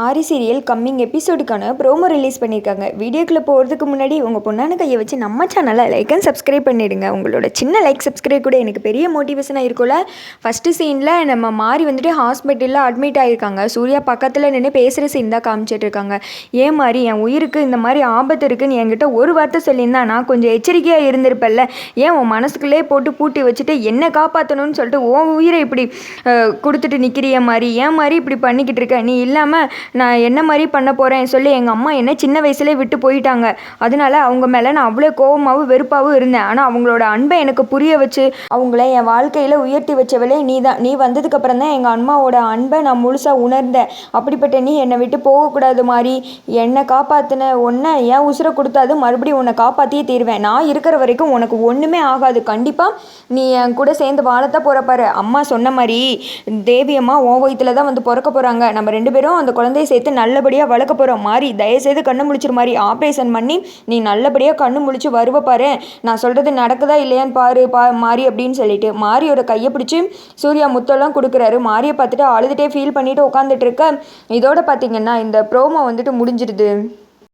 ஆரி serial coming எபிசோடுக்கான promo release பண்ணியிருக்காங்க. வீடியோக்குள்ளே போகிறதுக்கு முன்னாடி உங்கள் பொண்ணான கையை வச்சு நம்ம சேனலை லைக் அண்ட் சப்ஸ்கிரைப் பண்ணிவிடுங்க. உங்களோட சின்ன லைக் சப்ஸ்கிரைப் கூட எனக்கு பெரிய மோட்டிவேஷனாக இருக்கும்ல. ஃபஸ்ட்டு சீனில் நம்ம மாறி வந்துட்டு ஹாஸ்பிட்டலில் அட்மிட் ஆகியிருக்காங்க. சூர்யா பக்கத்தில் நின்று பேசுகிற சீன் தான் காமிச்சிட்டு இருக்காங்க. ஏன் மாதிரி என் உயிருக்கு இந்த மாதிரி ஆபத்து இருக்குன்னு என்கிட்ட ஒரு வார்த்தை சொல்லியிருந்தா நான் கொஞ்சம் எச்சரிக்கையாக இருந்திருப்பேன்ல. ஏன் உன் மனசுக்குள்ளே போட்டு பூட்டி வச்சுட்டு என்னை காப்பாற்றணும்னு சொல்லிட்டு உன் உயிரை இப்படி கொடுத்துட்டு நிற்கிறிய மாதிரி ஏன் மாதிரி இப்படி பண்ணிக்கிட்டு இருக்க? நீ இல்லாமல் நான் என்ன மாதிரி பண்ண போகிறேன் சொல்லி எங்கள் அம்மா என்ன சின்ன வயசுலேயே விட்டு போயிட்டாங்க. அதனால அவங்க மேலே நான் அவ்வளோ கோபமாகவும் வெறுப்பாகவும் இருந்தேன். ஆனால் அவங்களோட அன்பை எனக்கு புரிய வச்சு அவங்கள என் வாழ்க்கையில் உயர்த்தி வச்சவளே நீ தான். நீ வந்ததுக்கப்புறம் தான் எங்கள் அம்மாவோட அன்பை நான் முழுசாக உணர்ந்தேன். அப்படிப்பட்ட நீ என்னை விட்டு போகக்கூடாது மாதிரி என்னை காப்பாற்றின ஒன்றை ஏன் உசுரை கொடுத்தாது மறுபடியும் உன்னை காப்பாற்றியே தீருவேன். நான் இருக்கிற வரைக்கும் உனக்கு ஒன்றுமே ஆகாது. கண்டிப்பாக நீ என் கூட சேர்ந்து வாழத்தான் போகிறப்பாரு. அம்மா சொன்ன மாதிரி தேவி அம்மா உன் வயிற்றுல தான் வந்து பிறக்க போகிறாங்க. நம்ம 2 பேரும் அந்த குழந்தைய சேர்த்து நல்லபடியாக வளர்க்க போகிறோம். மாதிரி தயவுசெய்து கண்ணு முழிச்சிரு மாதிரி ஆப்ரேஷன் பண்ணி நீ நல்லபடியாக கண்ணு முழிச்சு வருவ பாரு. நான் சொல்கிறது நடக்குதா இல்லையான்னு பாரு மாறி அப்படின்னு சொல்லிட்டு மாரியோட கையை பிடிச்சி சூர்யா முத்தெல்லாம் கொடுக்குறாரு. மாரியை பார்த்துட்டு அழுதுகிட்டே ஃபீல் பண்ணிட்டு உட்காந்துட்டு இருக்க. இதோட பார்த்தீங்கன்னா இந்த ப்ரோமோ வந்துட்டு முடிஞ்சிருது.